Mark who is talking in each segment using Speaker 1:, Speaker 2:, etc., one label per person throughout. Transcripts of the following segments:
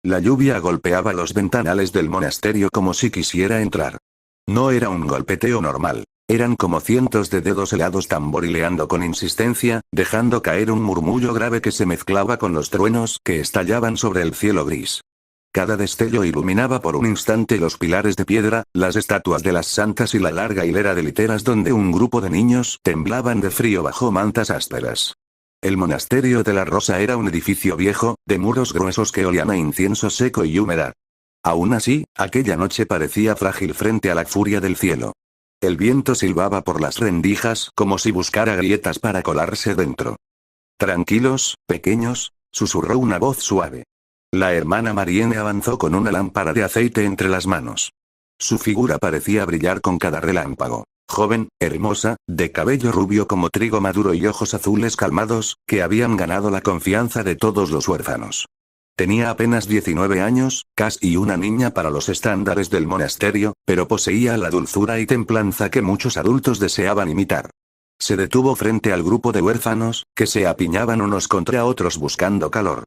Speaker 1: La lluvia golpeaba los ventanales del monasterio como si quisiera entrar. No era un golpeteo normal. Eran como cientos de dedos helados tamborileando con insistencia, dejando caer un murmullo grave que se mezclaba con los truenos que estallaban sobre el cielo gris. Cada destello iluminaba por un instante los pilares de piedra, las estatuas de las santas y la larga hilera de literas donde un grupo de niños temblaban de frío bajo mantas ásperas. El monasterio de la Rosa era un edificio viejo, de muros gruesos que olían a incienso seco y humedad. Aún así, aquella noche parecía frágil frente a la furia del cielo. El viento silbaba por las rendijas como si buscara grietas para colarse dentro. Tranquilos, pequeños, susurró una voz suave. La hermana Marienne avanzó con una lámpara de aceite entre las manos. Su figura parecía brillar con cada relámpago. Joven, hermosa, de cabello rubio como trigo maduro y ojos azules calmados, que habían ganado la confianza de todos los huérfanos. Tenía apenas 19 años, casi una niña para los estándares del monasterio, pero poseía la dulzura y templanza que muchos adultos deseaban imitar. Se detuvo frente al grupo de huérfanos, que se apiñaban unos contra otros buscando calor.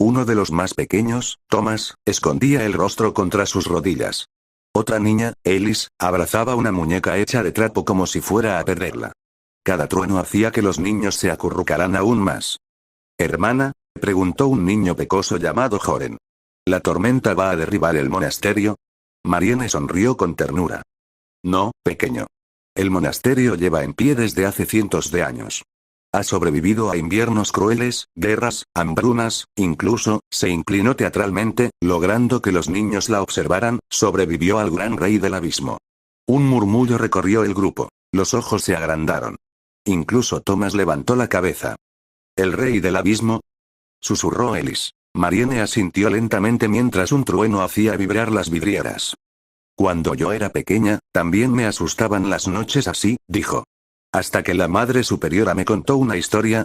Speaker 1: Uno de los más pequeños, Thomas, escondía el rostro contra sus rodillas. Otra niña, Ellis, abrazaba una muñeca hecha de trapo como si fuera a perderla. Cada trueno hacía que los niños se acurrucaran aún más. «Hermana», preguntó un niño pecoso llamado Joren. «¿La tormenta va a derribar el monasterio?» Marienne sonrió con ternura. «No, pequeño. El monasterio lleva en pie desde hace cientos de años. Ha sobrevivido a inviernos crueles, guerras, hambrunas, incluso, se inclinó teatralmente, logrando que los niños la observaran, sobrevivió al gran rey del abismo». Un murmullo recorrió el grupo. Los ojos se agrandaron. Incluso Thomas levantó la cabeza. «¿El rey del abismo?», susurró Ellis. Marienne asintió lentamente mientras un trueno hacía vibrar las vidrieras. «Cuando yo era pequeña, también me asustaban las noches así», dijo. «Hasta que la Madre Superiora me contó una historia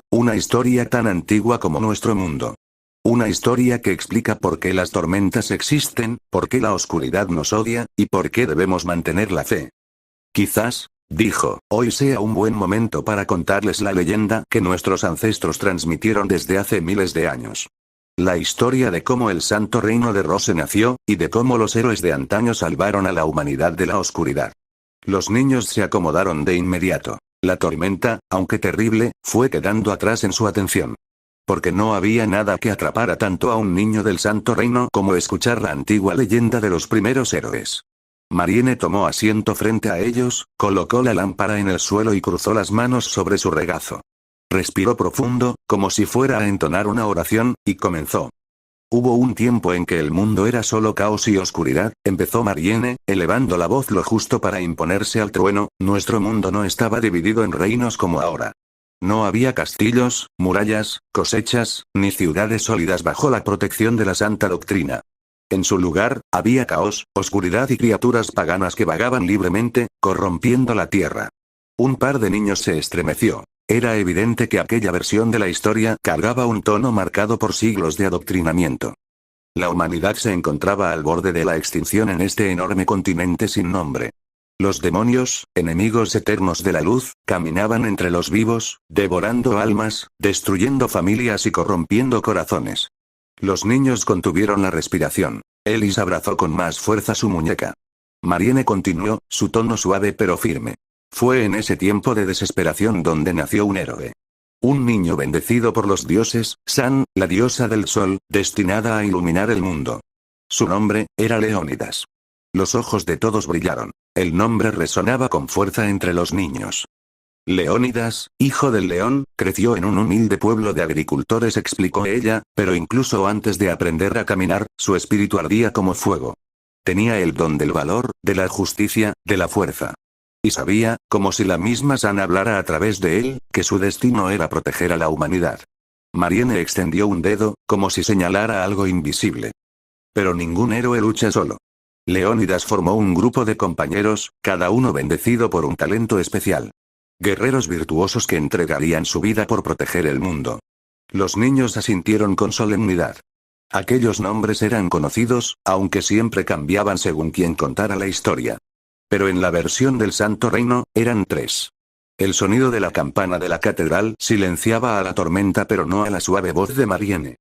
Speaker 1: tan antigua como nuestro mundo. Una historia que explica por qué las tormentas existen, por qué la oscuridad nos odia, y por qué debemos mantener la fe. Quizás», dijo, «hoy sea un buen momento para contarles la leyenda que nuestros ancestros transmitieron desde hace miles de años. La historia de cómo el santo reino de Rose nació, y de cómo los héroes de antaño salvaron a la humanidad de la oscuridad». Los niños se acomodaron de inmediato. La tormenta, aunque terrible, fue quedando atrás en su atención. Porque no había nada que atrapara tanto a un niño del santo reino como escuchar la antigua leyenda de los primeros héroes. Marienne tomó asiento frente a ellos, colocó la lámpara en el suelo y cruzó las manos sobre su regazo. Respiró profundo, como si fuera a entonar una oración, y comenzó. «Hubo un tiempo en que el mundo era solo caos y oscuridad», empezó Marienne, elevando la voz lo justo para imponerse al trueno. «Nuestro mundo no estaba dividido en reinos como ahora. No había castillos, murallas, cosechas, ni ciudades sólidas bajo la protección de la santa doctrina. En su lugar, había caos, oscuridad y criaturas paganas que vagaban libremente, corrompiendo la tierra». Un par de niños se estremeció. Era evidente que aquella versión de la historia cargaba un tono marcado por siglos de adoctrinamiento. La humanidad se encontraba al borde de la extinción en este enorme continente sin nombre. Los demonios, enemigos eternos de la luz, caminaban entre los vivos, devorando almas, destruyendo familias y corrompiendo corazones. Los niños contuvieron la respiración. Ellis abrazó con más fuerza su muñeca. Marienne continuó, su tono suave pero firme. «Fue en ese tiempo de desesperación donde nació un héroe. Un niño bendecido por los dioses, San, la diosa del sol, destinada a iluminar el mundo. Su nombre, era Leónidas». Los ojos de todos brillaron. El nombre resonaba con fuerza entre los niños. «Leónidas, hijo del león, creció en un humilde pueblo de agricultores», explicó ella, «pero incluso antes de aprender a caminar, su espíritu ardía como fuego. Tenía el don del valor, de la justicia, de la fuerza. Y sabía, como si la misma San hablara a través de él, que su destino era proteger a la humanidad». Marienne extendió un dedo, como si señalara algo invisible. «Pero ningún héroe lucha solo. Leónidas formó un grupo de compañeros, cada uno bendecido por un talento especial. Guerreros virtuosos que entregarían su vida por proteger el mundo». Los niños asintieron con solemnidad. Aquellos nombres eran conocidos, aunque siempre cambiaban según quien contara la historia. Pero en la versión del Santo Reino, eran 3. El sonido de la campana de la catedral silenciaba a la tormenta pero no a la suave voz de Marienne.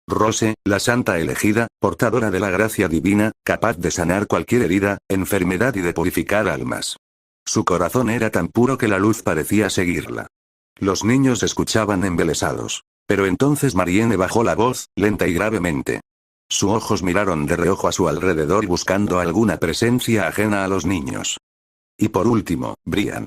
Speaker 1: Rose, la santa elegida, portadora de la gracia divina, capaz de sanar cualquier herida, enfermedad y de purificar almas. Su corazón era tan puro que la luz parecía seguirla. Los niños escuchaban embelesados. Pero entonces Marianne bajó la voz, lenta y gravemente. Sus ojos miraron de reojo a su alrededor buscando alguna presencia ajena a los niños. Y por último, Brian.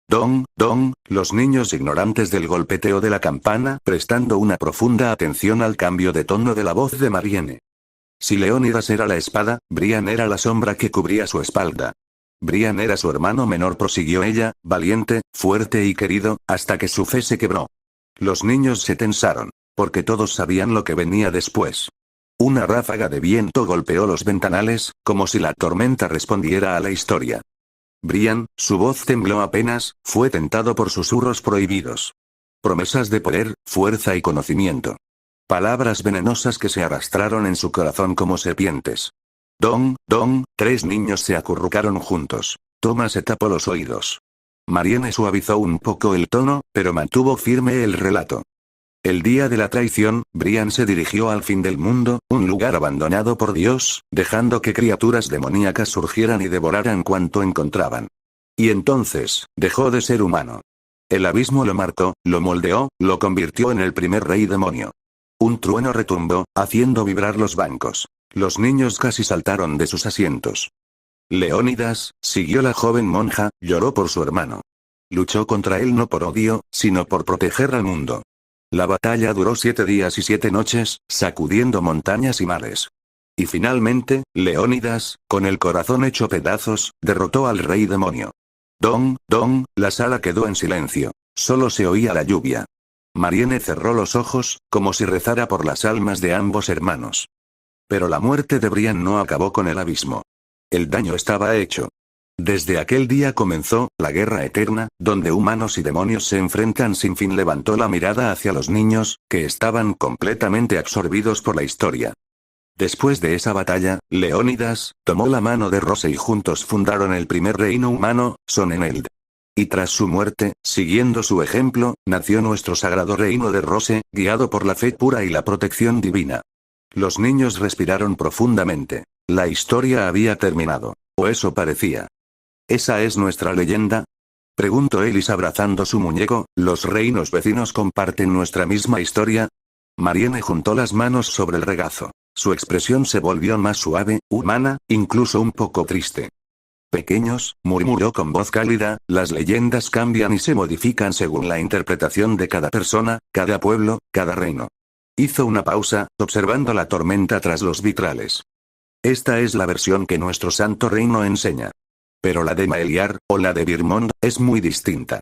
Speaker 1: Don, los niños ignorantes del golpeteo de la campana, prestando una profunda atención al cambio de tono de la voz de Marianne. Si Leónidas era la espada, Brian era la sombra que cubría su espalda. Brian era su hermano menor, prosiguió ella, valiente, fuerte y querido, hasta que su fe se quebró. Los niños se tensaron, porque todos sabían lo que venía después. Una ráfaga de viento golpeó los ventanales, como si la tormenta respondiera a la historia. Brian, su voz tembló apenas, fue tentado por susurros prohibidos. Promesas de poder, fuerza y conocimiento. Palabras venenosas que se arrastraron en su corazón como serpientes. Don, 3 niños se acurrucaron juntos. Thomas se tapó los oídos. Marianne suavizó un poco el tono, pero mantuvo firme el relato. El día de la traición, Brian se dirigió al fin del mundo, un lugar abandonado por Dios, dejando que criaturas demoníacas surgieran y devoraran cuanto encontraban. Y entonces, dejó de ser humano. El abismo lo marcó, lo moldeó, lo convirtió en el primer rey demonio. Un trueno retumbó, haciendo vibrar los bancos. Los niños casi saltaron de sus asientos. Leónidas, siguió la joven monja, lloró por su hermano. Luchó contra él no por odio, sino por proteger al mundo. La batalla duró 7 días y 7 noches, sacudiendo montañas y mares. Y finalmente, Leónidas, con el corazón hecho pedazos, derrotó al rey demonio. Don, la sala quedó en silencio. Solo se oía la lluvia. Marianne cerró los ojos, como si rezara por las almas de ambos hermanos. Pero la muerte de Brian no acabó con el abismo. El daño estaba hecho. Desde aquel día comenzó, la guerra eterna, donde humanos y demonios se enfrentan sin fin. Levantó la mirada hacia los niños, que estaban completamente absorbidos por la historia. Después de esa batalla, Leónidas, tomó la mano de Rose y juntos fundaron el primer reino humano, Sonneneld. Y tras su muerte, siguiendo su ejemplo, nació nuestro sagrado reino de Rose, guiado por la fe pura y la protección divina. Los niños respiraron profundamente. La historia había terminado. O eso parecía. ¿Esa es nuestra leyenda? Preguntó Ellis abrazando su muñeco. ¿Los reinos vecinos comparten nuestra misma historia? Marianne juntó las manos sobre el regazo. Su expresión se volvió más suave, humana, incluso un poco triste. Pequeños, murmuró con voz cálida, las leyendas cambian y se modifican según la interpretación de cada persona, cada pueblo, cada reino. Hizo una pausa, observando la tormenta tras los vitrales. Esta es la versión que nuestro santo reino enseña. Pero la de Maeliar, o la de Virmond, es muy distinta.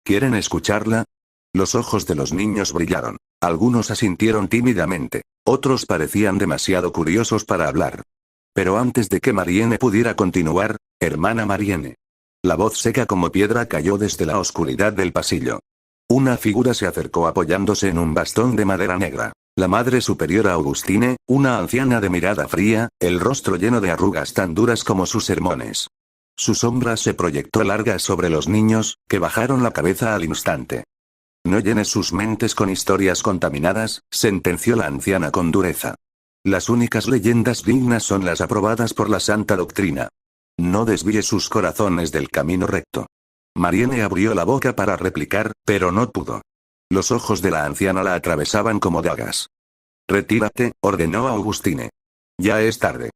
Speaker 1: ¿Quieren escucharla? Los ojos de los niños brillaron. Algunos asintieron tímidamente. Otros parecían demasiado curiosos para hablar. Pero antes de que Marianne pudiera continuar, hermana Marianne. La voz seca como piedra cayó desde la oscuridad del pasillo. Una figura se acercó apoyándose en un bastón de madera negra. La madre superiora Augustine, una anciana de mirada fría, el rostro lleno de arrugas tan duras como sus sermones. Su sombra se proyectó larga sobre los niños, que bajaron la cabeza al instante. No llenes sus mentes con historias contaminadas, sentenció la anciana con dureza. Las únicas leyendas dignas son las aprobadas por la santa doctrina. No desvíe sus corazones del camino recto. Marianne abrió la boca para replicar, pero no pudo. Los ojos de la anciana la atravesaban como dagas. Retírate, ordenó Augustine. Ya es tarde.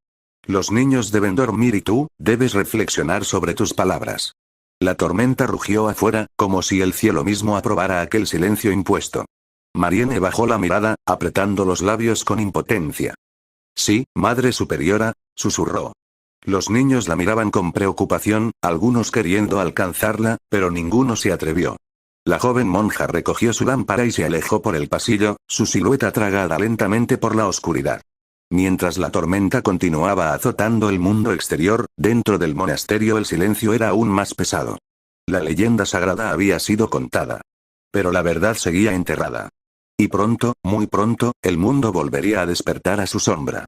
Speaker 1: Los niños deben dormir y tú, debes reflexionar sobre tus palabras. La tormenta rugió afuera, como si el cielo mismo aprobara aquel silencio impuesto. Marianne bajó la mirada, apretando los labios con impotencia. Sí, Madre Superiora, susurró. Los niños la miraban con preocupación, algunos queriendo alcanzarla, pero ninguno se atrevió. La joven monja recogió su lámpara y se alejó por el pasillo, su silueta tragada lentamente por la oscuridad. Mientras la tormenta continuaba azotando el mundo exterior, dentro del monasterio el silencio era aún más pesado. La leyenda sagrada había sido contada. Pero la verdad seguía enterrada. Y pronto, muy pronto, el mundo volvería a despertar a su sombra.